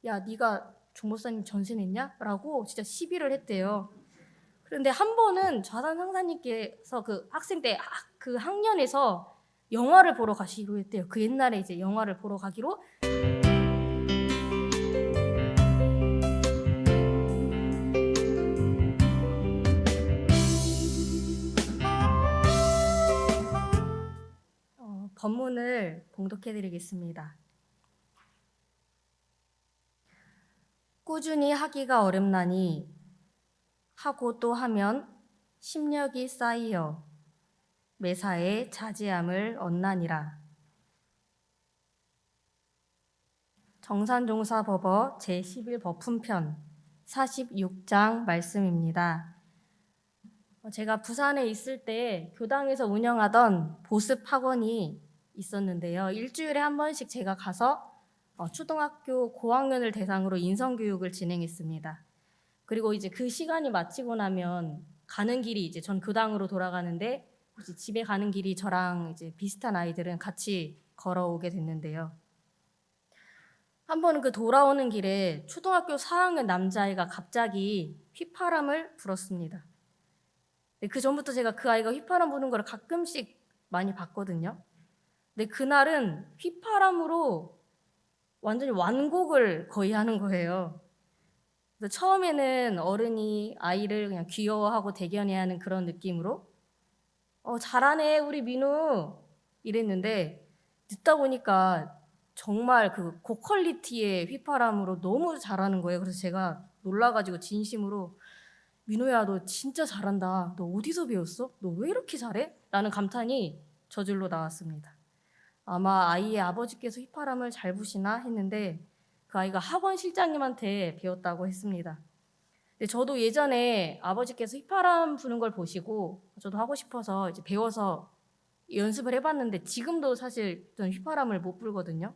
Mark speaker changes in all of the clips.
Speaker 1: 야, 네가 종목사님 전세 냈냐? 라고 진짜 시비를 했대요. 그런데 한 번은 좌산 상사님께서 그 학생 때 그 학년에서 영화를 보러 가시기로 했대요. 그 옛날에 이제 영화를 보러 가기로. 법문을 봉독해 드리겠습니다. 꾸준히 하기가 어렵나니 하고 또 하면 심력이 쌓이어 매사에 자제함을 얻나니라. 정산종사법어 제11법품편 46장 말씀입니다. 제가 부산에 있을 때 교당에서 운영하던 보습 학원이 있었는데요. 일주일에 한 번씩 제가 가서 초등학교 고학년을 대상으로 인성교육을 진행했습니다. 그리고 이제 그 시간이 마치고 나면 가는 길이 이제 전 교당으로 돌아가는데 이제 집에 가는 길이 저랑 이제 비슷한 아이들은 같이 걸어오게 됐는데요. 한 번은 그 돌아오는 길에 초등학교 4학년 남자아이가 갑자기 휘파람을 불었습니다. 그 전부터 제가 그 아이가 휘파람 부는 걸 가끔씩 많이 봤거든요. 근데 그날은 휘파람으로 완전히 완곡을 거의 하는 거예요. 그래서 처음에는 어른이 아이를 그냥 귀여워하고 대견해야 하는 그런 느낌으로 잘하네 우리 민우 이랬는데 듣다 보니까 정말 그 고퀄리티의 휘파람으로 너무 잘하는 거예요. 그래서 제가 놀라가지고 진심으로 민호야 너 진짜 잘한다. 너 어디서 배웠어? 너 왜 이렇게 잘해? 라는 감탄이 저절로 나왔습니다. 아마 아이의 아버지께서 휘파람을 잘 부시나 했는데 그 아이가 학원 실장님한테 배웠다고 했습니다. 근데 저도 예전에 아버지께서 휘파람 부는 걸 보시고 저도 하고 싶어서 이제 배워서 연습을 해봤는데 지금도 사실 전 휘파람을 못 불거든요.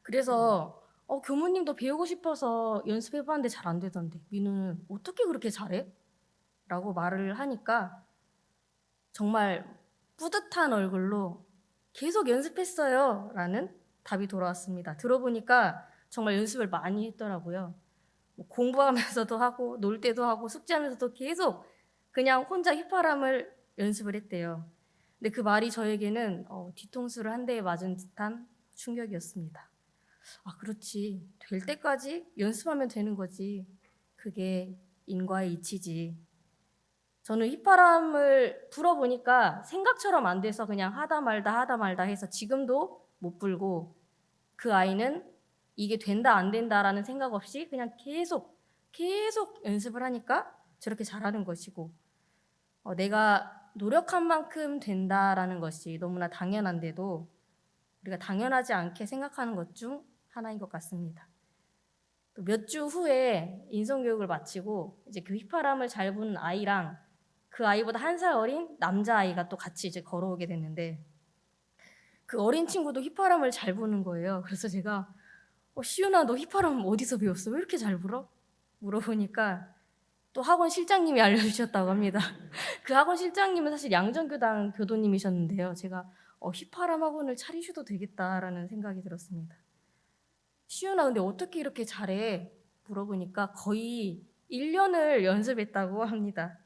Speaker 1: 그래서 교무님도 배우고 싶어서 연습해봤는데 잘 안 되던데 민우는 어떻게 그렇게 잘해? 라고 말을 하니까 정말 뿌듯한 얼굴로 계속 연습했어요 라는 답이 돌아왔습니다. 들어보니까 정말 연습을 많이 했더라고요. 공부하면서도 하고 놀 때도 하고 숙제하면서도 계속 그냥 혼자 휘파람을 연습을 했대요. 근데 그 말이 저에게는 뒤통수를 한 대에 맞은 듯한 충격이었습니다. 아, 그렇지. 될 때까지 연습하면 되는 거지. 그게 인과의 이치지. 저는 휘파람을 불어보니까 생각처럼 안 돼서 그냥 하다 말다 해서 지금도 못 불고 그 아이는 이게 된다 안 된다라는 생각 없이 그냥 계속 연습을 하니까 저렇게 잘하는 것이고 내가 노력한 만큼 된다라는 것이 너무나 당연한데도 우리가 당연하지 않게 생각하는 것 중 하나인 것 같습니다. 또 몇 주 후에 인성교육을 마치고 이제 그 휘파람을 잘 부는 아이랑 그 아이보다 1살 어린 남자아이가 또 같이 이제 걸어오게 됐는데 그 어린 친구도 휘파람을 잘 부는 거예요. 그래서 제가 시윤아 너 휘파람 어디서 배웠어? 왜 이렇게 잘 불어? 물어보니까 또 학원 실장님이 알려주셨다고 합니다. 그 학원 실장님은 사실 양정교당 교도님이셨는데요. 제가 휘파람 학원을 차리셔도 되겠다라는 생각이 들었습니다. 시윤아 근데 어떻게 이렇게 잘해? 물어보니까 거의 1년을 연습했다고 합니다.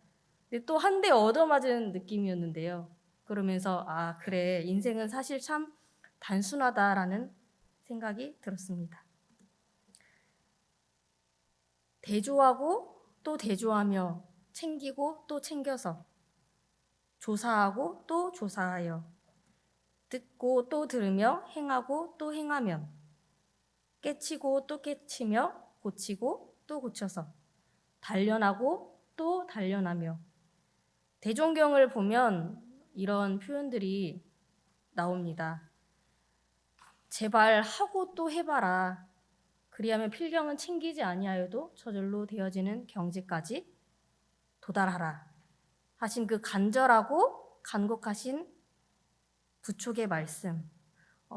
Speaker 1: 근데 또 한 대 얻어맞은 느낌이었는데요. 그러면서 아 그래 인생은 사실 참 단순하다라는 생각이 들었습니다. 대조하고 또 대조하며 챙기고 또 챙겨서 조사하고 또 조사하여 듣고 또 들으며 행하고 또 행하면 깨치고 또 깨치며 고치고 또 고쳐서 단련하고 또 단련하며 대종경을 보면 이런 표현들이 나옵니다. 제발 하고 또 해봐라. 그리하면 필경은 챙기지 아니하여도 저절로 되어지는 경지까지 도달하라. 하신 그 간절하고 간곡하신 부촉의 말씀.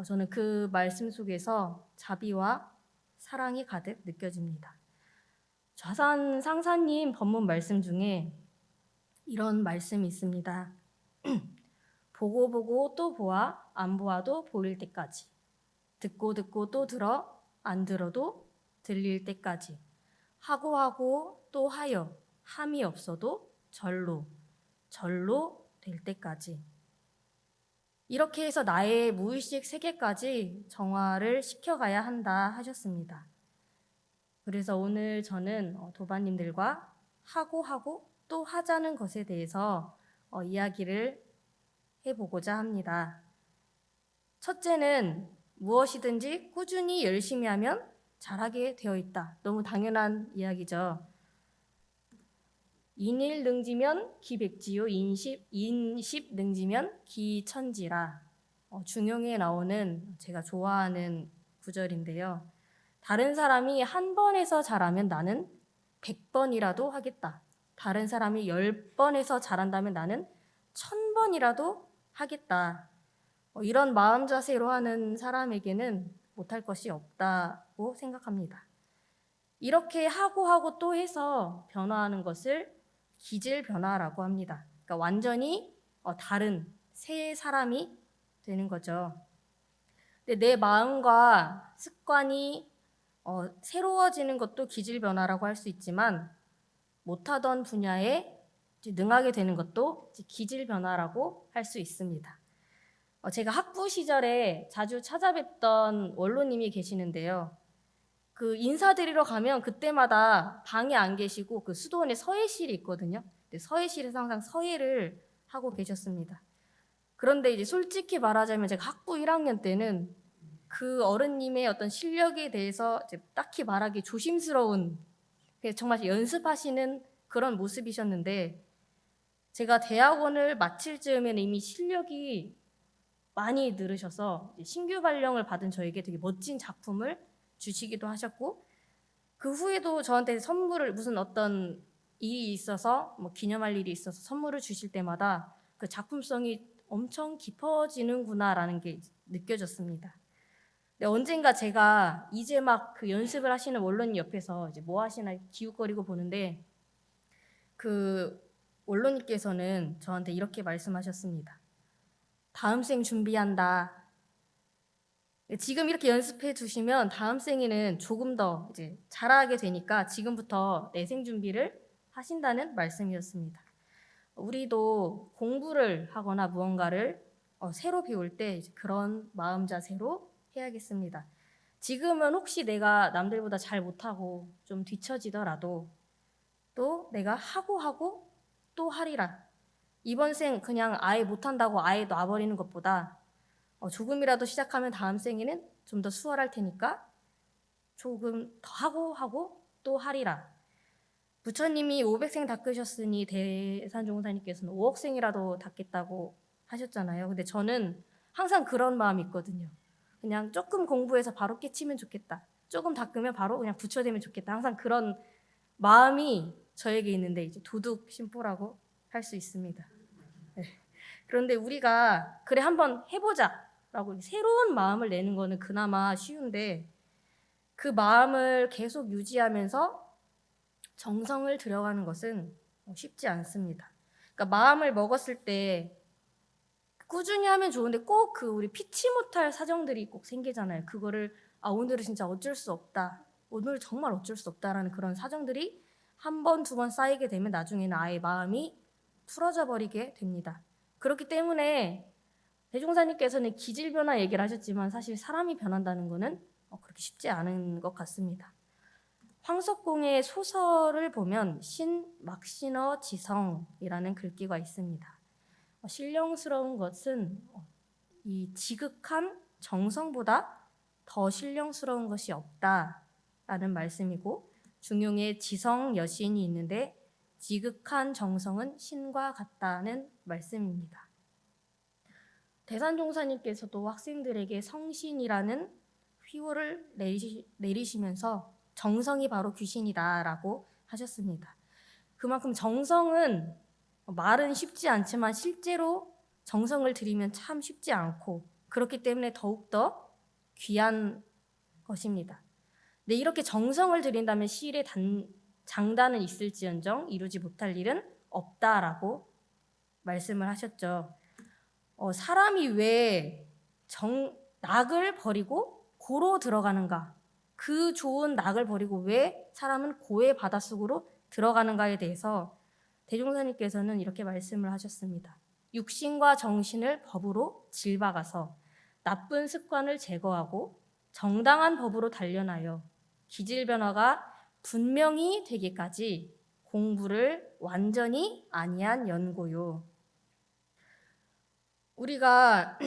Speaker 1: 저는 그 말씀 속에서 자비와 사랑이 가득 느껴집니다. 좌산 상사님 법문 말씀 중에 이런 말씀이 있습니다. 보고 또 보아 안 보아도 보일 때까지 듣고 또 들어 안 들어도 들릴 때까지 하고 하고 또 하여 함이 없어도 절로 될 때까지 이렇게 해서 나의 무의식 세계까지 정화를 시켜가야 한다 하셨습니다. 그래서 오늘 저는 도반님들과 하고 또 하자는 것에 대해서 이야기를 해보고자 합니다. 첫째는 무엇이든지 꾸준히 열심히 하면 잘하게 되어 있다. 너무 당연한 이야기죠. 인일능지면 기백지요 인십능지면 기천지라. 중용에 나오는 제가 좋아하는 구절인데요. 다른 사람이 한 번에서 잘하면 나는 100번이라도 하겠다. 다른 사람이 10번에서 잘한다면 나는 1000번이라도 하겠다. 이런 마음 자세로 하는 사람에게는 못할 것이 없다고 생각합니다. 이렇게 하고 또 해서 변화하는 것을 기질 변화라고 합니다. 그러니까 완전히 다른 새 사람이 되는 거죠. 근데 내 마음과 습관이 새로워지는 것도 기질 변화라고 할 수 있지만 못하던 분야에 능하게 되는 것도 기질 변화라고 할 수 있습니다. 제가 학부 시절에 자주 찾아뵙던 원로님이 계시는데요. 그 인사드리러 가면 그때마다 방에 안 계시고 그 수도원에 서예실이 있거든요. 근데 서예실에서 항상 서예를 하고 계셨습니다. 그런데 이제 솔직히 말하자면 제가 학부 1학년 때는 그 어른님의 어떤 실력에 대해서 이제 딱히 말하기 조심스러운 정말 연습하시는 그런 모습이셨는데 제가 대학원을 마칠 즈음에는 이미 실력이 많이 늘으셔서 신규 발령을 받은 저에게 되게 멋진 작품을 주시기도 하셨고 그 후에도 저한테 선물을 무슨 어떤 일이 있어서 뭐 기념할 일이 있어서 선물을 주실 때마다 그 작품성이 엄청 깊어지는구나라는 게 느껴졌습니다. 근데 언젠가 제가 이제 막 그 연습을 하시는 원로님 옆에서 이제 뭐 하시나 기웃거리고 보는데 그 원로님께서는 저한테 이렇게 말씀하셨습니다. 다음 생 준비한다. 지금 이렇게 연습해 두시면 다음 생에는 조금 더 이제 잘하게 되니까 지금부터 내생 준비를 하신다는 말씀이었습니다. 우리도 공부를 하거나 무언가를 새로 배울 때 그런 마음 자세로 해야겠습니다. 지금은 혹시 내가 남들보다 잘 못하고 좀 뒤처지더라도 또 내가 하고 또 하리라. 이번 생 그냥 아예 못한다고 아예 놔버리는 것보다 조금이라도 시작하면 다음 생에는 좀 더 수월할 테니까 조금 더 하고 또 하리라. 부처님이 500생 닦으셨으니 대산종사님께서는 5억생이라도 닦겠다고 하셨잖아요. 근데 저는 항상 그런 마음이 있거든요. 그냥 조금 공부해서 바로 깨치면 좋겠다. 조금 닦으면 바로 그냥 부처되면 좋겠다. 항상 그런 마음이 저에게 있는데 이제 도둑 심보라고 할 수 있습니다. 네. 그런데 우리가 그래 한번 해보자라고 새로운 마음을 내는 거는 그나마 쉬운데 그 마음을 계속 유지하면서 정성을 들여가는 것은 쉽지 않습니다. 그러니까 마음을 먹었을 때 꾸준히 하면 좋은데 꼭 그 우리 피치 못할 사정들이 꼭 생기잖아요. 그거를 오늘은 진짜 어쩔 수 없다. 오늘 정말 어쩔 수 없다라는 그런 사정들이 한 번, 두 번 쌓이게 되면 나중에는 아예 마음이 풀어져 버리게 됩니다. 그렇기 때문에 대종사님께서는 기질 변화 얘기를 하셨지만 사실 사람이 변한다는 것은 그렇게 쉽지 않은 것 같습니다. 황석공의 소설을 보면 신막신어 지성이라는 글귀가 있습니다. 신령스러운 것은 이 지극한 정성보다 더 신령스러운 것이 없다라는 말씀이고 중용에 지성 여신이 있는데 지극한 정성은 신과 같다는 말씀입니다. 대산종사님께서도 학생들에게 성신이라는 휘호를 내리시면서 정성이 바로 귀신이다라고 하셨습니다. 그만큼 정성은 말은 쉽지 않지만 실제로 정성을 들이면 참 쉽지 않고 그렇기 때문에 더욱더 귀한 것입니다. 근데 이렇게 정성을 들인다면 시일의 장단은 있을지언정 이루지 못할 일은 없다라고 말씀을 하셨죠. 사람이 왜 낙을 버리고 고로 들어가는가? 그 좋은 낙을 버리고 왜 사람은 고의 바닷속으로 들어가는가에 대해서 대종사님께서는 이렇게 말씀을 하셨습니다. 육신과 정신을 법으로 질박아서 나쁜 습관을 제거하고 정당한 법으로 단련하여 기질변화가 분명히 되기까지 공부를 완전히 아니한 연고요. 우리가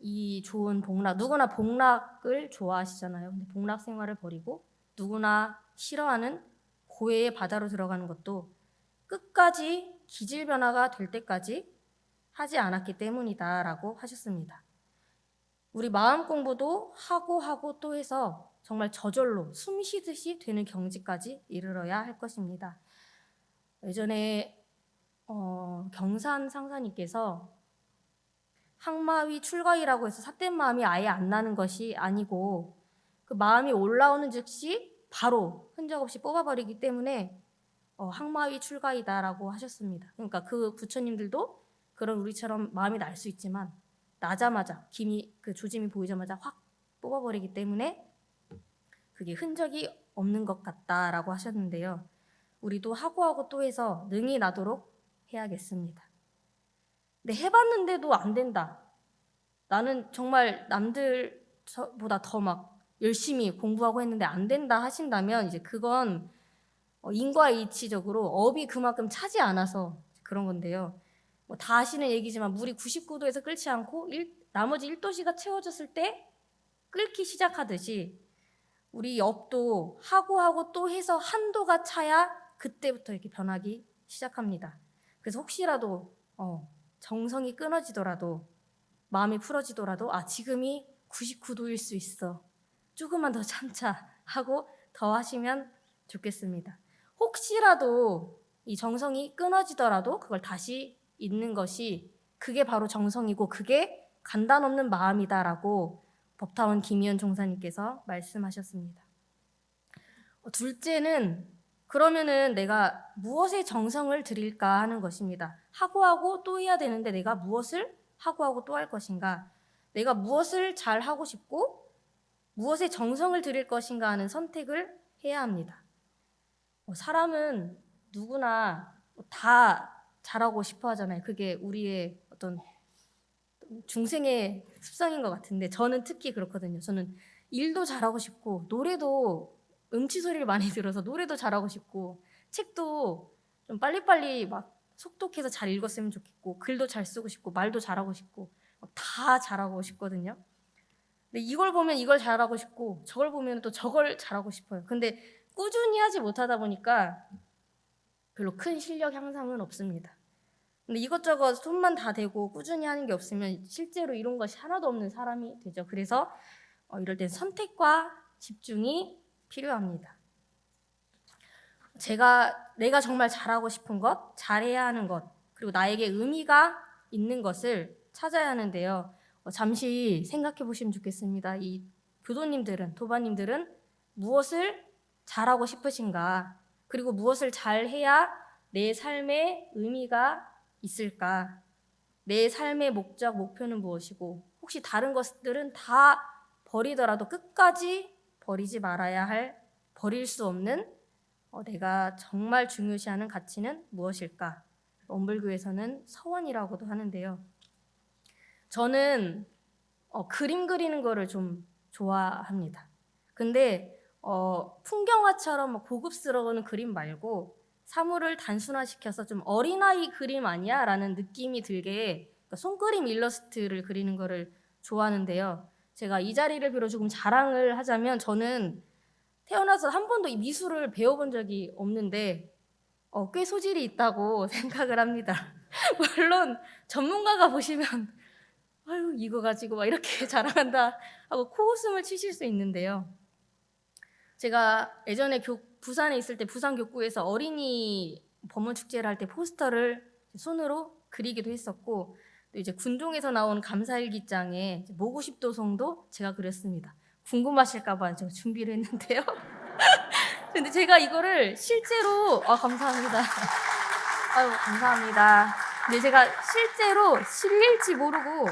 Speaker 1: 이 좋은 복락, 누구나 복락을 좋아하시잖아요. 근데 복락 생활을 버리고 누구나 싫어하는 고해의 바다로 들어가는 것도 끝까지 기질 변화가 될 때까지 하지 않았기 때문이다라고 하셨습니다. 우리 마음 공부도 하고 또 해서 정말 저절로 숨 쉬듯이 되는 경지까지 이르러야 할 것입니다. 예전에 경산 상사님께서 항마위 출가위라고 해서 삿된 마음이 아예 안 나는 것이 아니고 그 마음이 올라오는 즉시 바로 흔적 없이 뽑아버리기 때문에 항마위 출가이다라고 하셨습니다. 그러니까 그 부처님들도 그런 우리처럼 마음이 날 수 있지만 나자마자 그 조짐이 보이자마자 확 뽑아버리기 때문에 그게 흔적이 없는 것 같다라고 하셨는데요. 우리도 하고 또 해서 능히 나도록 해야겠습니다. 근데 해봤는데도 안 된다. 나는 정말 남들보다 더 막 열심히 공부하고 했는데 안 된다 하신다면 이제 그건 인과이치적으로 업이 그만큼 차지 않아서 그런 건데요. 다 아시는 얘기지만 물이 99도에서 끓지 않고 나머지 1도씨가 채워졌을 때 끓기 시작하듯이 우리 업도 하고 또 해서 한도가 차야 그때부터 이렇게 변하기 시작합니다. 그래서 혹시라도 정성이 끊어지더라도 마음이 풀어지더라도 지금이 99도일 수 있어. 조금만 더 참자 하고 더 하시면 좋겠습니다. 혹시라도 이 정성이 끊어지더라도 그걸 다시 잊는 것이 그게 바로 정성이고 그게 간단 없는 마음이다라고 법타원 김희연 종사님께서 말씀하셨습니다. 둘째는 그러면은 내가 무엇에 정성을 들일까 하는 것입니다. 하고 또 해야 되는데 내가 무엇을 하고 또 할 것인가? 내가 무엇을 잘 하고 싶고 무엇에 정성을 들일 것인가 하는 선택을 해야 합니다. 사람은 누구나 다 잘하고 싶어 하잖아요. 그게 우리의 어떤 중생의 습성인 것 같은데 저는 특히 그렇거든요. 저는 일도 잘하고 싶고 노래도 음치 소리를 많이 들어서 노래도 잘하고 싶고 책도 좀 빨리빨리 막 속독해서 잘 읽었으면 좋겠고 글도 잘 쓰고 싶고 말도 잘하고 싶고 다 잘하고 싶거든요. 근데 이걸 보면 이걸 잘하고 싶고 저걸 보면 또 저걸 잘하고 싶어요. 근데 꾸준히 하지 못하다 보니까 별로 큰 실력 향상은 없습니다. 근데 이것저것 손만 다 대고 꾸준히 하는 게 없으면 실제로 이런 것이 하나도 없는 사람이 되죠. 그래서 이럴 땐 선택과 집중이 필요합니다. 내가 정말 잘하고 싶은 것, 잘해야 하는 것, 그리고 나에게 의미가 있는 것을 찾아야 하는데요. 잠시 생각해 보시면 좋겠습니다. 이 교도님들은, 도반님들은 무엇을 잘하고 싶으신가? 그리고 무엇을 잘해야 내 삶에 의미가 있을까? 내 삶의 목적, 목표는 무엇이고 혹시 다른 것들은 다 버리더라도 끝까지 버리지 말아야 할, 버릴 수 없는 내가 정말 중요시하는 가치는 무엇일까? 원불교에서는 서원이라고도 하는데요. 저는 그림 그리는 거를 좀 좋아합니다. 근데 풍경화처럼 고급스러운 그림 말고 사물을 단순화시켜서 좀 어린아이 그림 아니야? 라는 느낌이 들게 손그림 일러스트를 그리는 거를 좋아하는데요. 제가 이 자리를 빌어 조금 자랑을 하자면 저는 태어나서 한 번도 이 미술을 배워본 적이 없는데 꽤 소질이 있다고 생각을 합니다. 물론 전문가가 보시면 아유 이거 가지고 막 이렇게 자랑한다 하고 코웃음을 치실 수 있는데요. 제가 예전에 부산에 있을 때 부산 교구에서 어린이 법문축제를 할 때 포스터를 손으로 그리기도 했었고 또 이제 군종에서 나온 감사일기장에 모구십도성도 제가 그렸습니다. 궁금하실까봐 제가 준비를 했는데요. 근데 제가 이거를 실제로 감사합니다. 아유 감사합니다. 근데 제가 실제로 실릴지 모르고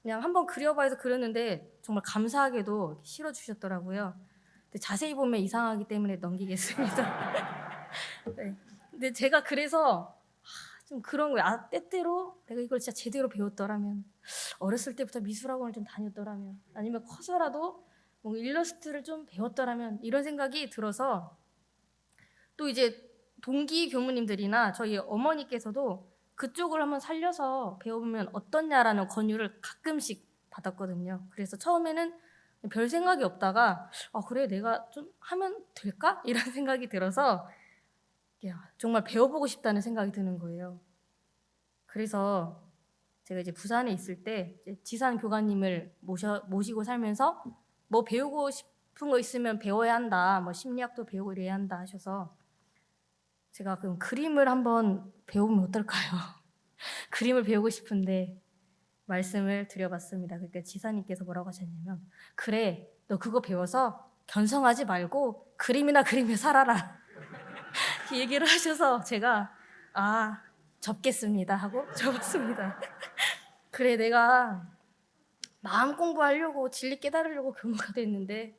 Speaker 1: 그냥 한번 그려봐 해서 그렸는데 정말 감사하게도 실어주셨더라고요. 근데 자세히 보면 이상하기 때문에 넘기겠습니다. 네. 근데 제가 그래서 좀 그런 거예요. 아, 때때로 내가 이걸 진짜 제대로 배웠더라면, 어렸을 때부터 미술학원을 좀 다녔더라면, 아니면 커서라도 뭐 일러스트를 좀 배웠더라면, 이런 생각이 들어서 또 이제 동기 교무님들이나 저희 어머니께서도 그쪽을 한번 살려서 배워보면 어떻냐라는 권유를 가끔씩 받았거든요. 그래서 처음에는 별 생각이 없다가 아, 그래 내가 좀 하면 될까? 이런 생각이 들어서 야, 정말 배워보고 싶다는 생각이 드는 거예요. 그래서 제가 이제 부산에 있을 때 이제 지산 교관님을 모시고 살면서 뭐 배우고 싶은 거 있으면 배워야 한다, 뭐 심리학도 배우고 이래야 한다 하셔서 제가 그럼 그림을 한번 배우면 어떨까요? 그림을 배우고 싶은데 말씀을 드려봤습니다. 그러니까 지사님께서 뭐라고 하셨냐면 그래, 너 그거 배워서 견성하지 말고 그림이나 그리며 살아라. 얘기를 하셔서 제가 아, 접겠습니다 하고 접었습니다. 그래, 내가 마음 공부하려고 진리 깨달으려고 교무가 됐는데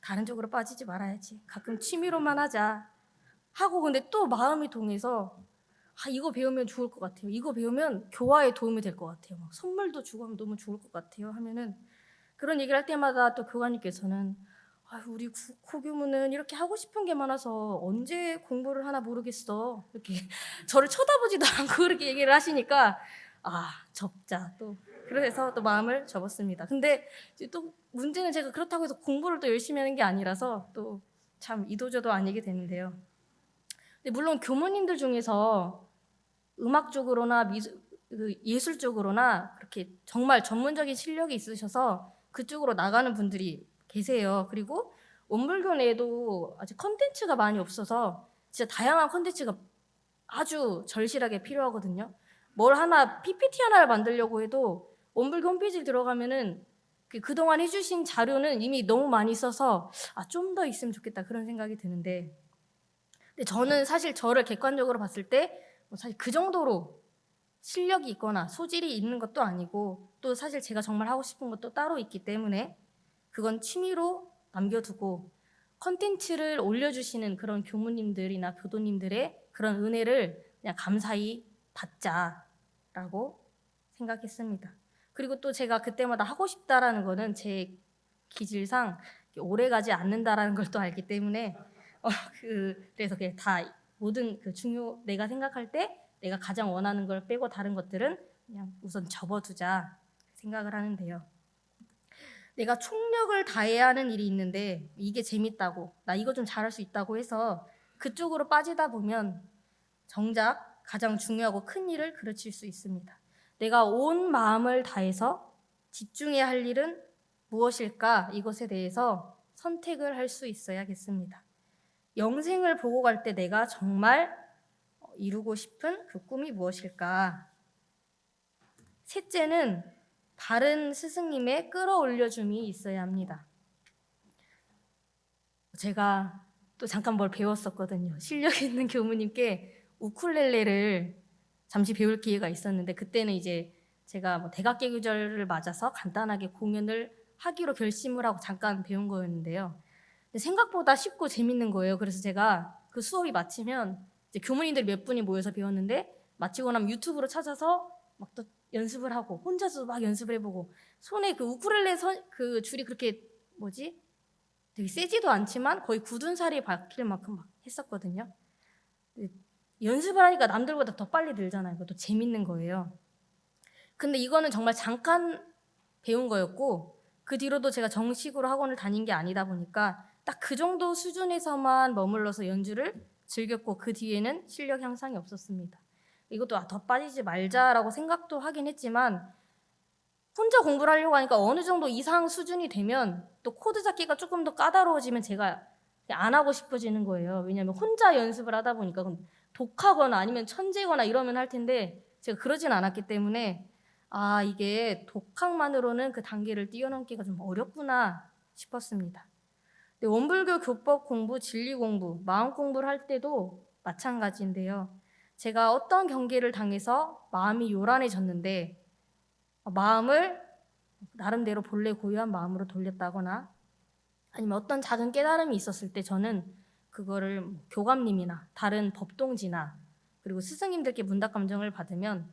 Speaker 1: 다른 쪽으로 빠지지 말아야지. 가끔 취미로만 하자 하고 근데 또 마음이 동해서 아, 이거 배우면 좋을 것 같아요. 이거 배우면 교화에 도움이 될 것 같아요. 막 선물도 주고 하면 너무 좋을 것 같아요. 하면은 그런 얘기를 할 때마다 또 교관님께서는 아, 우리 고교무는 이렇게 하고 싶은 게 많아서 언제 공부를 하나 모르겠어. 이렇게 저를 쳐다보지도 않고 그렇게 얘기를 하시니까 아, 접자 또 그래서 또 마음을 접었습니다. 근데 이제 또 문제는 제가 그렇다고 해서 공부를 또 열심히 하는 게 아니라서 또 참 이도저도 아니게 되는데요. 근데 물론 교무님들 중에서 음악 쪽으로나 예술 쪽으로나 그렇게 정말 전문적인 실력이 있으셔서 그쪽으로 나가는 분들이 계세요. 그리고 원불교 내에도 아직 컨텐츠가 많이 없어서 진짜 다양한 컨텐츠가 아주 절실하게 필요하거든요. 뭘 하나 PPT 하나를 만들려고 해도 원불교 홈페이지에 들어가면은 그동안 해주신 자료는 이미 너무 많이 있어서 아, 좀 더 있으면 좋겠다 그런 생각이 드는데 근데 저는 사실 저를 객관적으로 봤을 때 뭐 사실 그 정도로 실력이 있거나 소질이 있는 것도 아니고 또 사실 제가 정말 하고 싶은 것도 따로 있기 때문에 그건 취미로 남겨두고 컨텐츠를 올려주시는 그런 교무님들이나 교도님들의 그런 은혜를 그냥 감사히 받자라고 생각했습니다. 그리고 또 제가 그때마다 하고 싶다라는 거는 제 기질상 오래 가지 않는다라는 걸 또 알기 때문에 그래서 그냥 다 모든 내가 생각할 때 내가 가장 원하는 걸 빼고 다른 것들은 그냥 우선 접어두자 생각을 하는데요. 내가 총력을 다해야 하는 일이 있는데 이게 재밌다고 나 이거 좀 잘할 수 있다고 해서 그쪽으로 빠지다 보면 정작 가장 중요하고 큰 일을 그르칠 수 있습니다. 내가 온 마음을 다해서 집중해야 할 일은 무엇일까? 이것에 대해서 선택을 할 수 있어야겠습니다. 영생을 보고 갈 때 내가 정말 이루고 싶은 그 꿈이 무엇일까? 셋째는 바른 스승님의 끌어올려줌이 있어야 합니다. 제가 또 잠깐 뭘 배웠었거든요. 실력 있는 교무님께 우쿨렐레를 잠시 배울 기회가 있었는데 그때는 이제 제가 뭐 대각계 규절을 맞아서 간단하게 공연을 하기로 결심을 하고 잠깐 배운 거였는데요. 근데 생각보다 쉽고 재밌는 거예요. 그래서 제가 그 수업이 마치면 이제 교무님들 몇 분이 모여서 배웠는데 마치고 나면 유튜브로 찾아서 막 또 연습을 하고 혼자서 막 연습을 해보고 손에 그 우쿨렐레 그 줄이 그렇게 뭐지? 되게 세지도 않지만 거의 굳은 살이 박힐 만큼 막 했었거든요. 연습을 하니까 남들보다 더 빨리 늘잖아요. 그것도 재밌는 거예요. 근데 이거는 정말 잠깐 배운 거였고 그 뒤로도 제가 정식으로 학원을 다닌 게 아니다 보니까 딱 그 정도 수준에서만 머물러서 연주를 즐겼고 그 뒤에는 실력 향상이 없었습니다. 이것도 더 빠지지 말자라고 생각도 하긴 했지만 혼자 공부를 하려고 하니까 어느 정도 이상 수준이 되면 또 코드 잡기가 조금 더 까다로워지면 제가 안 하고 싶어지는 거예요. 왜냐하면 혼자 연습을 하다 보니까 독하거나 아니면 천재거나 이러면 할 텐데 제가 그러진 않았기 때문에 아, 이게 독학만으로는 그 단계를 뛰어넘기가 좀 어렵구나 싶었습니다. 근데 원불교 교법 공부, 진리 공부, 마음 공부를 할 때도 마찬가지인데요. 제가 어떤 경계를 당해서 마음이 요란해졌는데 마음을 나름대로 본래 고유한 마음으로 돌렸다거나 아니면 어떤 작은 깨달음이 있었을 때 저는 그거를 교감님이나 다른 법동지나 그리고 스승님들께 문답 감정을 받으면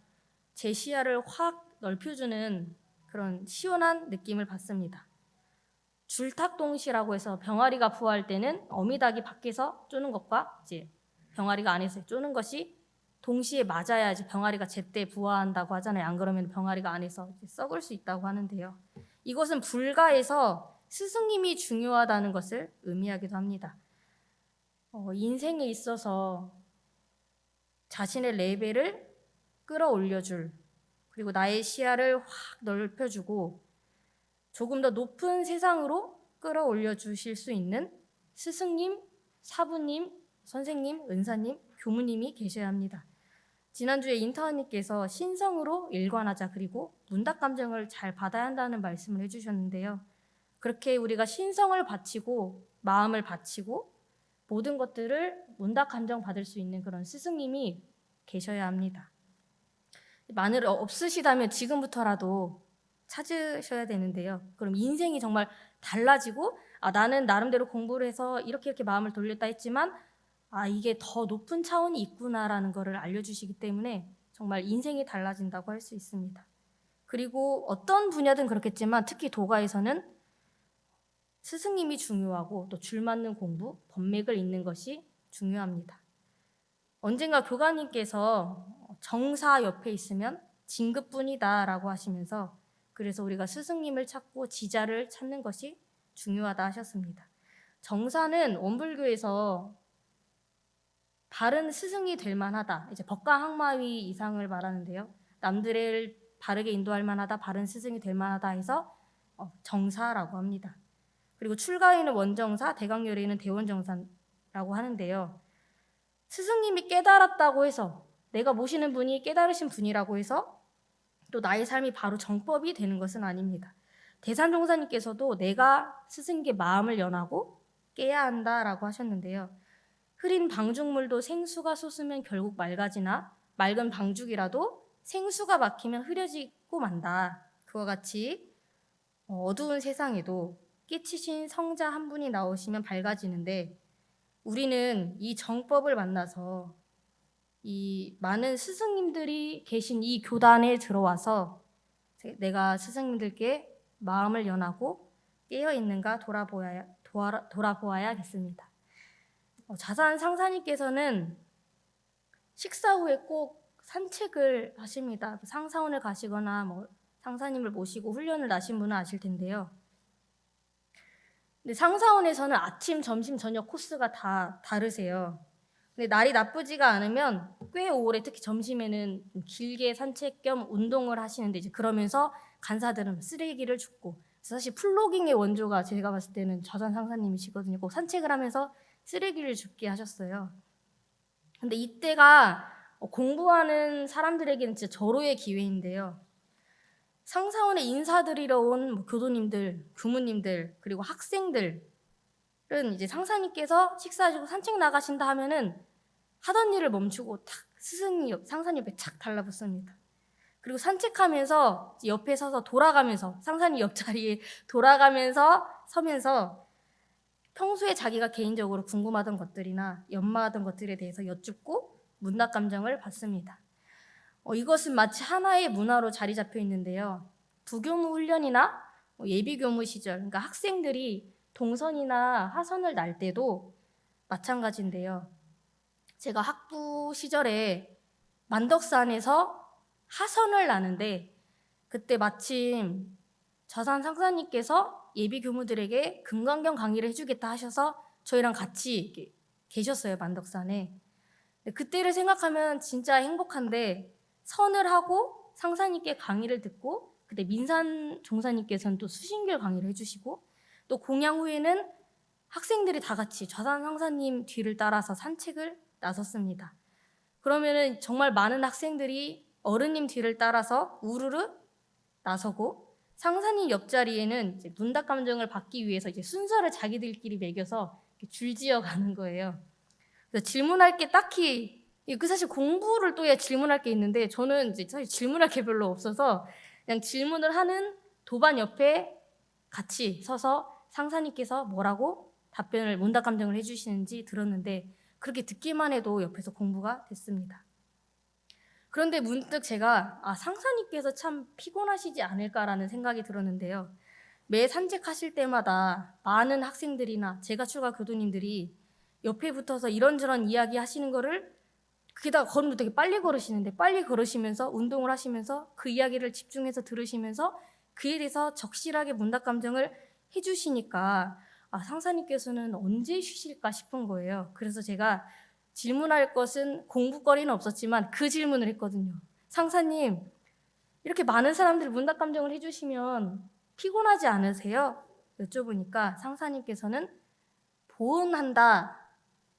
Speaker 1: 제 시야를 확 넓혀주는 그런 시원한 느낌을 받습니다. 줄탁동시라고 해서 병아리가 부화할 때는 어미닭이 밖에서 쪼는 것과 이제 병아리가 안에서 쪼는 것이 동시에 맞아야지 병아리가 제때 부화한다고 하잖아요. 안 그러면 병아리가 안에서 썩을 수 있다고 하는데요. 이것은 불가에서 스승님이 중요하다는 것을 의미하기도 합니다. 인생에 있어서 자신의 레벨을 끌어올려줄, 그리고 나의 시야를 확 넓혀주고 조금 더 높은 세상으로 끌어올려 주실 수 있는 스승님, 사부님, 선생님, 은사님, 교무님이 계셔야 합니다. 지난주에 인터원님께서 신성으로 일관하자, 그리고 문답 감정을 잘 받아야 한다는 말씀을 해주셨는데요. 그렇게 우리가 신성을 바치고 마음을 바치고 모든 것들을 문답 감정 받을 수 있는 그런 스승님이 계셔야 합니다. 만일 없으시다면 지금부터라도 찾으셔야 되는데요. 그럼 인생이 정말 달라지고 나는 나름대로 공부를 해서 이렇게 마음을 돌렸다 했지만 이게 더 높은 차원이 있구나라는 것을 알려주시기 때문에 정말 인생이 달라진다고 할 수 있습니다. 그리고 어떤 분야든 그렇겠지만 특히 도가에서는 스승님이 중요하고 또 줄 맞는 공부, 법맥을 읽는 것이 중요합니다. 언젠가 교관님께서 정사 옆에 있으면 진급뿐이다 라고 하시면서 그래서 우리가 스승님을 찾고 지자를 찾는 것이 중요하다 하셨습니다. 정사는 원불교에서 바른 스승이 될 만하다, 이제 법가항마위 이상을 말하는데요. 남들을 바르게 인도할 만하다, 바른 스승이 될 만하다 해서 정사라고 합니다. 그리고 출가에는 원정사, 대강열에는 대원정사라고 하는데요. 스승님이 깨달았다고 해서 내가 모시는 분이 깨달으신 분이라고 해서 또 나의 삶이 바로 정법이 되는 것은 아닙니다. 대산종사님께서도 내가 스승님께 마음을 연하고 깨야 한다라고 하셨는데요. 흐린 방죽물도 생수가 솟으면 결국 맑아지나 맑은 방죽이라도 생수가 막히면 흐려지고 만다. 그와 같이 어두운 세상에도 끼치신 성자 한 분이 나오시면 밝아지는데 우리는 이 정법을 만나서 이 많은 스승님들이 계신 이 교단에 들어와서 내가 스승님들께 마음을 연하고 깨어 있는가 돌아보아야겠습니다. 자산 상사님께서는 식사 후에 꼭 산책을 하십니다. 상사원을 가시거나 상사님을 모시고 훈련을 나신 분은 아실 텐데요. 근데 상사원에서는 아침, 점심, 저녁 코스가 다 다르세요. 근데 날이 나쁘지가 않으면 꽤 오래, 특히 점심에는 길게 산책 겸 운동을 하시는데 이제 그러면서 간사들은 쓰레기를 줍고, 사실 플로깅의 원조가 제가 봤을 때는 자산 상사님이시거든요. 꼭 산책을 하면서 쓰레기를 줍게 하셨어요. 근데 이때가 공부하는 사람들에게는 진짜 절호의 기회인데요. 상사원에 인사드리러 온 교도님들, 교무님들, 그리고 학생들은 이제 상사님께서 식사하시고 산책 나가신다 하면은 하던 일을 멈추고 탁 스승님, 상사님 옆에 착 달라붙습니다. 그리고 산책하면서 옆에 서서 돌아가면서 상사님 옆자리에 돌아가면서 서면서 평소에 자기가 개인적으로 궁금하던 것들이나 연마하던 것들에 대해서 여쭙고 문답 감정을 받습니다. 이것은 마치 하나의 문화로 자리 잡혀 있는데요. 부교무 훈련이나 예비교무 시절, 그러니까 학생들이 동선이나 하선을 날 때도 마찬가지인데요. 제가 학부 시절에 만덕산에서 하선을 나는데 그때 마침 자산 상사님께서 예비교무들에게 금강경 강의를 해주겠다 하셔서 저희랑 같이 계셨어요, 만덕산에. 그때를 생각하면 진짜 행복한데 선을 하고 상사님께 강의를 듣고 그때 민산 종사님께서는 또 수신결 강의를 해주시고 또 공양 후에는 학생들이 다 같이 좌산 상사님 뒤를 따라서 산책을 나섰습니다. 그러면은 정말 많은 학생들이 어른님 뒤를 따라서 우르르 나서고 상사님 옆자리에는 이제 문답 감정을 받기 위해서 이제 순서를 자기들끼리 매겨서 줄지어 가는 거예요. 그래서 질문할 게 딱히 사실 공부를 또 해야 질문할 게 있는데 저는 이제 사실 질문할 게 별로 없어서 그냥 질문을 하는 도반 옆에 같이 서서 상사님께서 뭐라고 답변을 문답감정을 해주시는지 들었는데 그렇게 듣기만 해도 옆에서 공부가 됐습니다. 그런데 문득 제가 상사님께서 참 피곤하시지 않을까라는 생각이 들었는데요. 매 산책하실 때마다 많은 학생들이나 제가 추가 교도님들이 옆에 붙어서 이런저런 이야기 하시는 거를 게다가 걸음도 되게 빨리 걸으시는데 빨리 걸으시면서 운동을 하시면서 그 이야기를 집중해서 들으시면서 그에 대해서 적실하게 문답 감정을 해주시니까 상사님께서는 언제 쉬실까 싶은 거예요. 그래서 제가 질문할 것은 공부거리는 없었지만 그 질문을 했거든요. 상사님, 이렇게 많은 사람들이 문답 감정을 해주시면 피곤하지 않으세요? 여쭤보니까 상사님께서는 보은한다,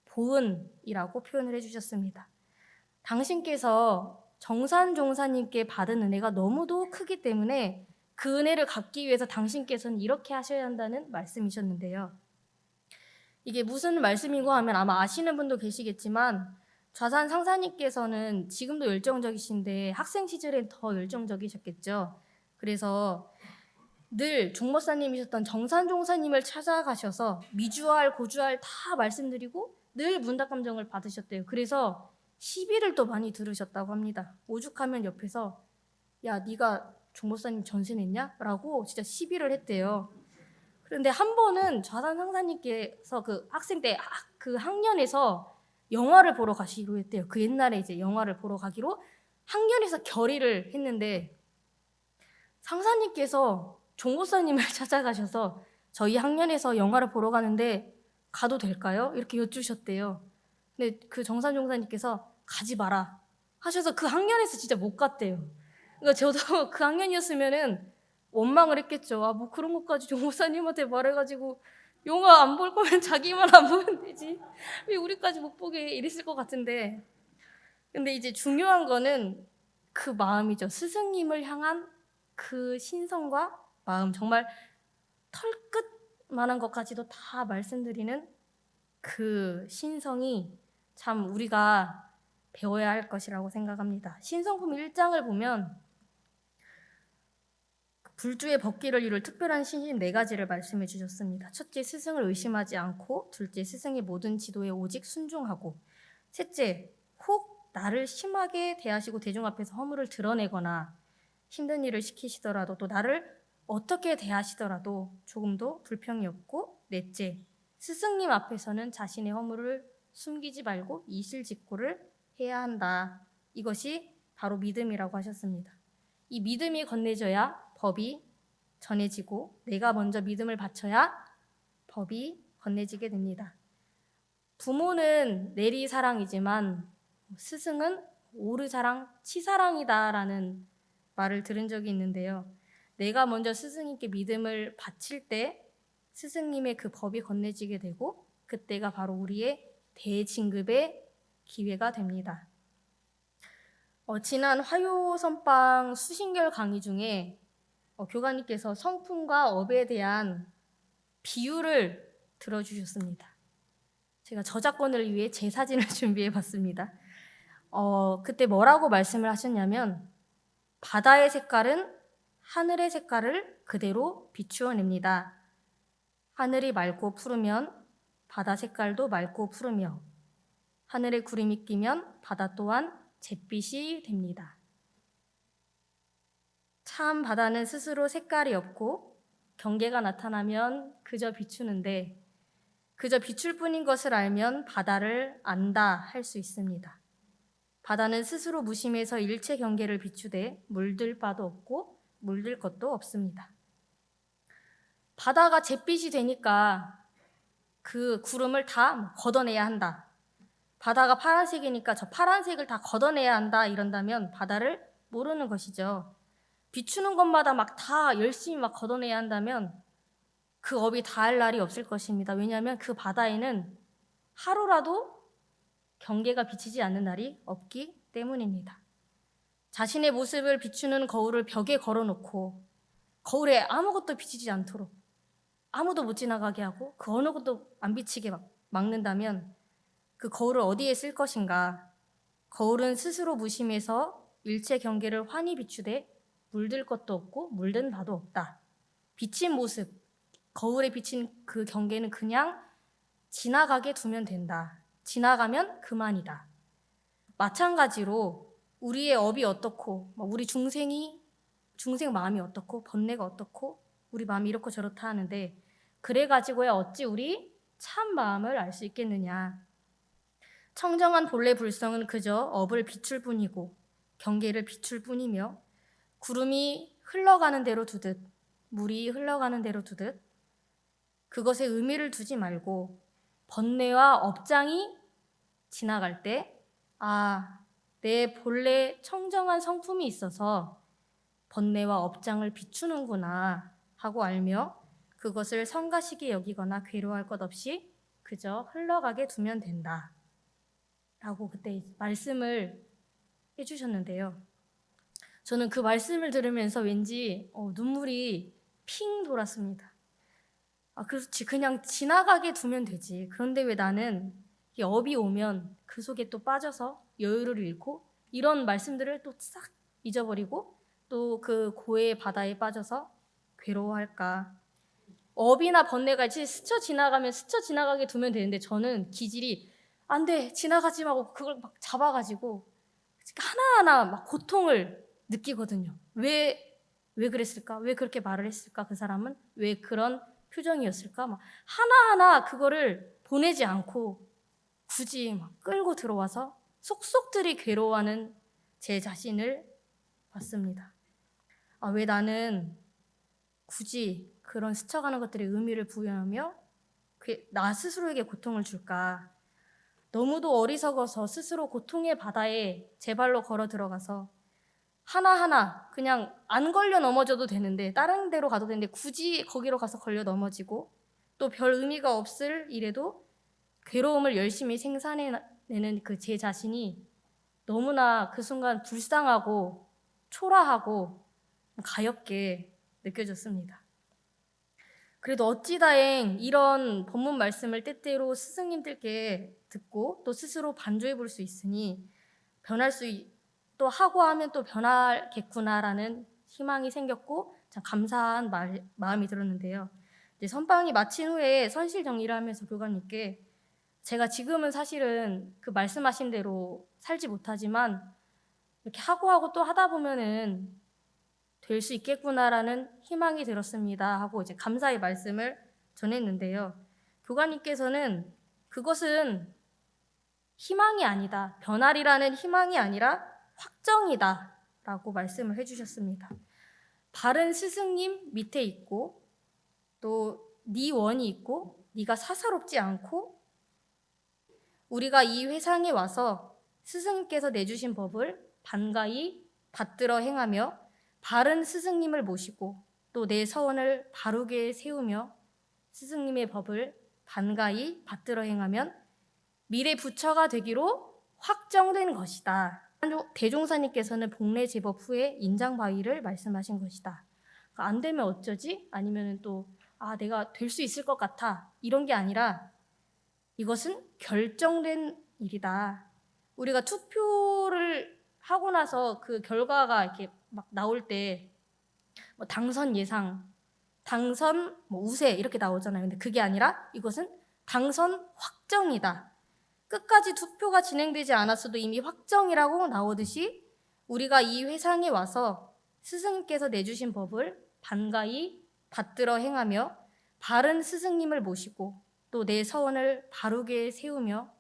Speaker 1: 보은이라고 표현을 해주셨습니다. 당신께서 정산종사님께 받은 은혜가 너무도 크기 때문에 그 은혜를 갚기 위해서 당신께서는 이렇게 하셔야 한다는 말씀이셨는데요. 이게 무슨 말씀이고 하면 아마 아시는 분도 계시겠지만 좌산 상사님께서는 지금도 열정적이신데 학생 시절엔 더 열정적이셨겠죠. 그래서 늘 종목사님이셨던 정산종사님을 찾아가셔서 미주알, 고주알 다 말씀드리고 늘 문답감정을 받으셨대요. 그래서 시비를 또 많이 들으셨다고 합니다. 오죽하면 옆에서 야, 네가 종목사님 전세 냈냐? 라고 진짜 시비를 했대요. 그런데 한 번은 좌산 상사님께서 그 학생 때 그 학년에서 영화를 보러 가시기로 했대요. 그 옛날에 이제 영화를 보러 가기로 학년에서 결의를 했는데 상사님께서 종고사님을 찾아가셔서 저희 학년에서 영화를 보러 가는데 가도 될까요? 이렇게 여쭈셨대요. 근데 그 정산 종사님께서 가지 마라 하셔서 그 학년에서 진짜 못 갔대요. 그러니까 저도 그 학년이었으면은 원망을 했겠죠. 뭐 그런 것까지 종고사님한테 말해가지고 영화 안 볼 거면 자기만 안 보면 되지. 왜 우리까지 못 보게 이랬을 것 같은데. 근데 이제 중요한 거는 그 마음이죠. 스승님을 향한 그 신성과 마음, 정말 털끝만한 것까지도 다 말씀드리는 그 신성이 참 우리가 배워야 할 것이라고 생각합니다. 신성품 1장을 보면 불주의 벗기를 이룰 특별한 신심 4가지를 말씀해 주셨습니다. 첫째, 스승을 의심하지 않고, 둘째, 스승의 모든 지도에 오직 순종하고, 셋째, 혹 나를 심하게 대하시고 대중 앞에서 허물을 드러내거나 힘든 일을 시키시더라도 또 나를 어떻게 대하시더라도 조금도 불평이 없고, 넷째, 스승님 앞에서는 자신의 허물을 숨기지 말고 이실직고를 해야 한다. 이것이 바로 믿음이라고 하셨습니다. 이 믿음이 건네져야 법이 전해지고 내가 먼저 믿음을 바쳐야 법이 건네지게 됩니다. 부모는 내리사랑이지만 스승은 오르사랑, 치사랑이다라는 말을 들은 적이 있는데요. 내가 먼저 스승님께 믿음을 바칠 때 스승님의 그 법이 건네지게 되고 그때가 바로 우리의 대진급의 기회가 됩니다. 지난 화요선방 수신결 강의 중에 교관님께서 성품과 업에 대한 비유를 들어주셨습니다. 제가 저작권을 위해 제 사진을 준비해 봤습니다. 그때 뭐라고 말씀을 하셨냐면 바다의 색깔은 하늘의 색깔을 그대로 비추어냅니다. 하늘이 맑고 푸르면 바다 색깔도 맑고 푸르며 하늘에 구름이 끼면 바다 또한 잿빛이 됩니다. 참 바다는 스스로 색깔이 없고 경계가 나타나면 그저 비추는데 그저 비출 뿐인 것을 알면 바다를 안다 할 수 있습니다. 바다는 스스로 무심해서 일체 경계를 비추되 물들 바도 없고 물들 것도 없습니다. 바다가 잿빛이 되니까 그 구름을 다 걷어내야 한다. 바다가 파란색이니까 저 파란색을 다 걷어내야 한다 이런다면 바다를 모르는 것이죠. 비추는 것마다 막 다 열심히 막 걷어내야 한다면 그 업이 닿을 날이 없을 것입니다. 왜냐하면 그 바다에는 하루라도 경계가 비치지 않는 날이 없기 때문입니다. 자신의 모습을 비추는 거울을 벽에 걸어놓고 거울에 아무것도 비치지 않도록 아무도 못 지나가게 하고 그 어느 것도 안 비치게 막는다면 그 거울을 어디에 쓸 것인가? 거울은 스스로 무심해서 일체 경계를 환히 비추되 물들 것도 없고 물든 바도 없다. 비친 모습, 거울에 비친 그 경계는 그냥 지나가게 두면 된다. 지나가면 그만이다. 마찬가지로 우리의 업이 어떻고, 우리 중생 마음이 어떻고, 번뇌가 어떻고, 우리 마음이 이렇고 저렇다 하는데, 그래가지고야 어찌 우리 참 마음을 알 수 있겠느냐. 청정한 본래 불성은 그저 업을 비출 뿐이고, 경계를 비출 뿐이며, 구름이 흘러가는 대로 두듯, 물이 흘러가는 대로 두듯, 그것에 의미를 두지 말고, 번뇌와 업장이 지나갈 때, 내 본래 청정한 성품이 있어서 번뇌와 업장을 비추는구나 하고 알며 그것을 성가시게 여기거나 괴로워할 것 없이 그저 흘러가게 두면 된다 라고 그때 말씀을 해주셨는데요. 저는 그 말씀을 들으면서 왠지 눈물이 핑 돌았습니다. 그렇지, 그냥 지나가게 두면 되지. 그런데 왜 나는 이 업이 오면 그 속에 또 빠져서 여유를 잃고 이런 말씀들을 또 싹 잊어버리고 또 그 고해의 바다에 빠져서 괴로워할까. 업이나 번뇌가 스쳐 지나가면 스쳐 지나가게 두면 되는데 저는 기질이 안 돼, 지나가지 말고 그걸 막 잡아가지고 하나하나 막 고통을 느끼거든요. 왜 그랬을까? 왜 그렇게 말을 했을까? 그 사람은 왜 그런 표정이었을까? 막 하나하나 그거를 보내지 않고 굳이 막 끌고 들어와서 속속들이 괴로워하는 제 자신을 봤습니다. 왜 나는 굳이 그런 스쳐가는 것들에 의미를 부여하며 나 스스로에게 고통을 줄까? 너무도 어리석어서 스스로 고통의 바다에 제 발로 걸어 들어가서 하나하나 그냥 안 걸려 넘어져도 되는데 다른 데로 가도 되는데 굳이 거기로 가서 걸려 넘어지고 또 별 의미가 없을 일에도 괴로움을 열심히 생산해내는 그 제 자신이 너무나 그 순간 불쌍하고 초라하고 가엽게 느껴졌습니다. 그래도 어찌다행 이런 본문 말씀을 때때로 스승님들께 듣고 또 스스로 반조해 볼 수 있으니 또 하고 하면 또 변하겠구나라는 희망이 생겼고 참 감사한 마음이 들었는데요. 이제 선방이 마친 후에 선실 정리를 하면서 교관님께 제가 지금은 사실은 그 말씀하신 대로 살지 못하지만 이렇게 하고 또 하다 보면은 될 수 있겠구나라는 희망이 들었습니다 하고 이제 감사의 말씀을 전했는데요. 교관님께서는 그것은 희망이 아니다. 변화리라는 희망이 아니라 확정이다 라고 말씀을 해주셨습니다. 바른 스승님 밑에 있고 또 네 원이 있고 네가 사사롭지 않고 우리가 이 회상에 와서 스승님께서 내주신 법을 반가이 받들어 행하며 바른 스승님을 모시고 또 내 서원을 바르게 세우며 스승님의 법을 반가이 받들어 행하면 미래 부처가 되기로 확정된 것이다. 대종사님께서는 복례 제법 후에 인장바위를 말씀하신 것이다. 안 되면 어쩌지? 아니면 또 내가 될 수 있을 것 같아. 이런 게 아니라 이것은 결정된 일이다. 우리가 투표를 하고 나서 그 결과가 이렇게 막 나올 때 당선 예상, 당선 우세 이렇게 나오잖아요. 근데 그게 아니라 이것은 당선 확정이다. 끝까지 투표가 진행되지 않았어도 이미 확정이라고 나오듯이 우리가 이 회상에 와서 스승님께서 내주신 법을 반가이 받들어 행하며 바른 스승님을 모시고 또 내 서원을 바르게 세우며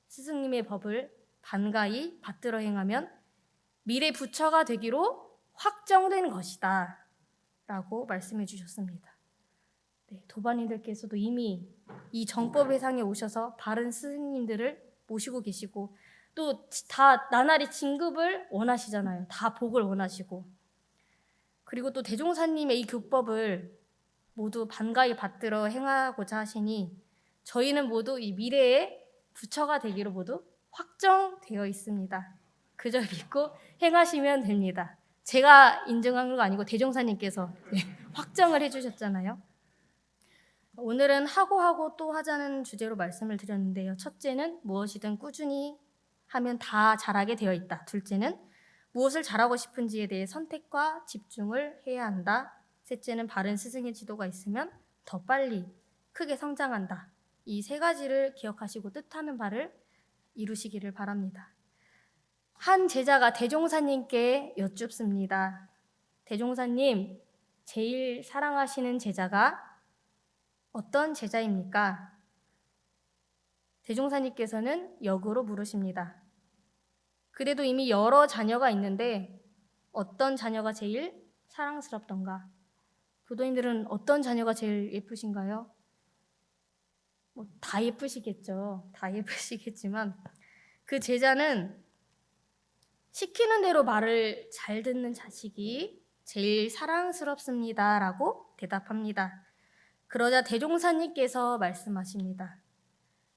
Speaker 1: 스승님의 법을 반가이 받들어 행하면 미래 부처가 되기로 확정된 것이다 라고 말씀해 주셨습니다. 도반님들께서도 이미 이 정법 회상에 오셔서 바른 스승님들을 모시고 계시고 또 다 나날이 진급을 원하시잖아요. 다 복을 원하시고 그리고 또 대종사님의 이 교법을 모두 반가이 받들어 행하고자 하시니 저희는 모두 이 미래의 부처가 되기로 모두 확정되어 있습니다. 그저 믿고 행하시면 됩니다. 제가 인정한 거 아니고 대종사님께서 확정을 해주셨잖아요. 오늘은 하고 또 하자는 주제로 말씀을 드렸는데요. 첫째는 무엇이든 꾸준히 하면 다 잘하게 되어 있다. 둘째는 무엇을 잘하고 싶은지에 대해 선택과 집중을 해야 한다. 셋째는 바른 스승의 지도가 있으면 더 빨리 크게 성장한다. 이 세 가지를 기억하시고 뜻하는 바를 이루시기를 바랍니다. 한 제자가 대종사님께 여쭙습니다. 대종사님, 제일 사랑하시는 제자가 어떤 제자입니까? 대종사님께서는 역으로 물으십니다. 그래도 이미 여러 자녀가 있는데 어떤 자녀가 제일 사랑스럽던가? 교도님들은 어떤 자녀가 제일 예쁘신가요? 다 예쁘시겠죠. 다 예쁘시겠지만 그 제자는 시키는 대로 말을 잘 듣는 자식이 제일 사랑스럽습니다라고 대답합니다. 그러자 대종사님께서 말씀하십니다.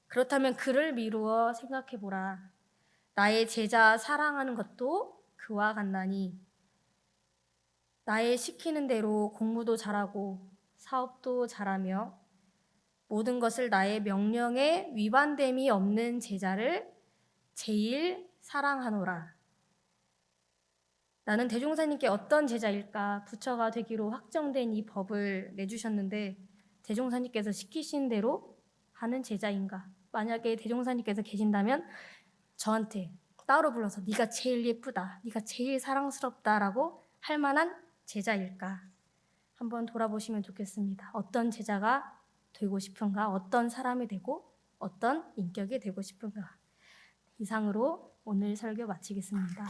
Speaker 1: 그렇다면 그를 미루어 생각해보라. 나의 제자 사랑하는 것도 그와 같나니 나의 시키는 대로 공부도 잘하고 사업도 잘하며 모든 것을 나의 명령에 위반됨이 없는 제자를 제일 사랑하노라. 나는 대종사님께 어떤 제자일까 부처가 되기로 확정된 이 법을 내주셨는데 대종사님께서 시키신 대로 하는 제자인가? 만약에 대종사님께서 계신다면 저한테 따로 불러서 네가 제일 예쁘다, 네가 제일 사랑스럽다라고 할 만한 제자일까? 한번 돌아보시면 좋겠습니다. 어떤 제자가 되고 싶은가? 어떤 사람이 되고 어떤 인격이 되고 싶은가? 이상으로 오늘 설교 마치겠습니다.